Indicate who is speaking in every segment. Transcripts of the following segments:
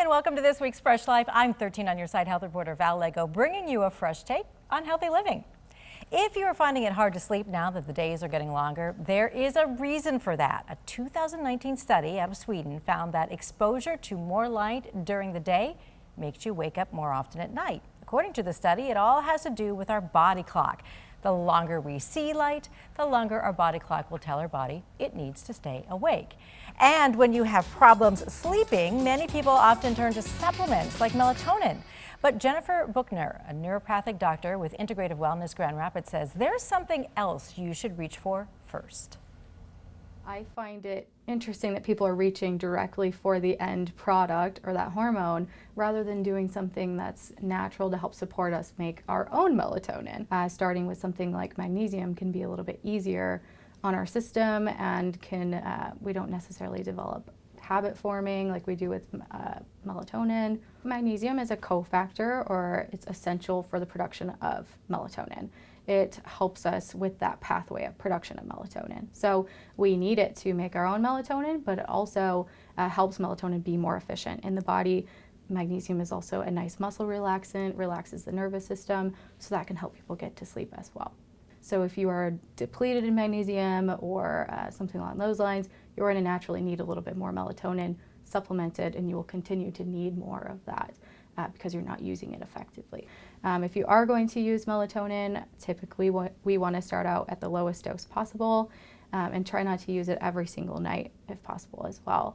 Speaker 1: and welcome to this week's Fresh Life. I'm 13 on your side health reporter Val Lego, bringing you a fresh take on healthy living. If you are finding it hard to sleep now that the days are getting longer, there is a reason for that. A 2019 study out of Sweden found that exposure to more light during the day makes you wake up more often at night. According to the study, it all has to do with our body clock. The longer we see light, the longer our body clock will tell our body it needs to stay awake. And when you have problems sleeping, many people often turn to supplements like melatonin. But Jennifer Buchner, a neuropathic doctor with Integrative Wellness Grand Rapids, says there's something else you should reach for first.
Speaker 2: I find it interesting that people are reaching directly for the end product or that hormone rather than doing something that's natural to help support us make our own melatonin. Starting with something like magnesium can be a little bit easier on our system and we don't necessarily develop habit forming like we do with melatonin. Magnesium is a cofactor, or it's essential for the production of melatonin. It helps us with that pathway of production of melatonin. So we need it to make our own melatonin, but it also helps melatonin be more efficient in the body. Magnesium is also a nice muscle relaxant, relaxes the nervous system, so that can help people get to sleep as well. So if you are depleted in magnesium or something along those lines, you're going to naturally need a little bit more melatonin supplemented, and you will continue to need more of that because you're not using it effectively. If you are going to use melatonin, typically we want to start out at the lowest dose possible and try not to use it every single night if possible as well.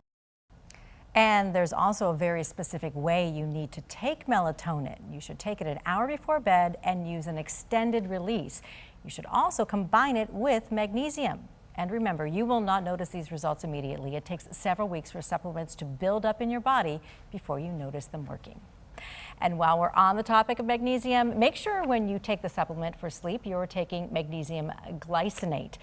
Speaker 1: And there's also a very specific way you need to take melatonin. You should take it an hour before bed and use an extended release. You should also combine it with magnesium. And remember, you will not notice these results immediately. It takes several weeks for supplements to build up in your body before you notice them working. And while we're on the topic of magnesium, make sure when you take the supplement for sleep, you're taking magnesium glycinate.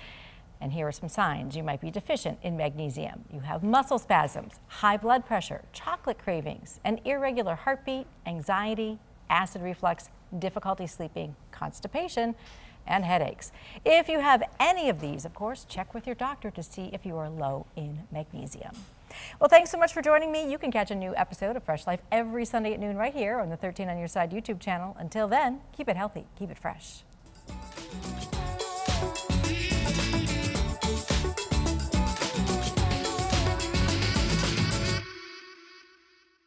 Speaker 1: And here are some signs you might be deficient in magnesium. You have muscle spasms, high blood pressure, chocolate cravings, an irregular heartbeat, anxiety, acid reflux, difficulty sleeping, constipation, and headaches. If you have any of these, of course, check with your doctor to see if you are low in magnesium. Well, thanks so much for joining me. You can catch a new episode of Fresh Life every Sunday at noon right here on the 13 on Your Side YouTube channel. Until then, keep it healthy, keep it fresh.